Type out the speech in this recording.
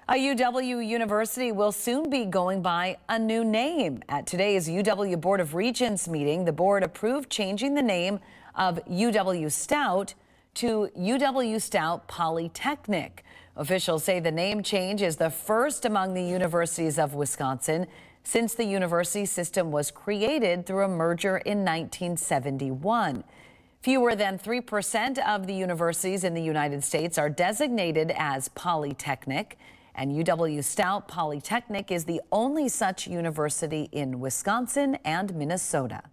A UW University will soon be going by a new name. At today's UW Board of Regents meeting, the board approved changing the name of UW-Stout to UW-Stout Polytechnic. Officials say the name change is the first among the universities of Wisconsin since the university system was created through a merger in 1971. Fewer than 3% of the universities in the United States are designated as Polytechnic, and UW-Stout Polytechnic is the only such university in Wisconsin and Minnesota.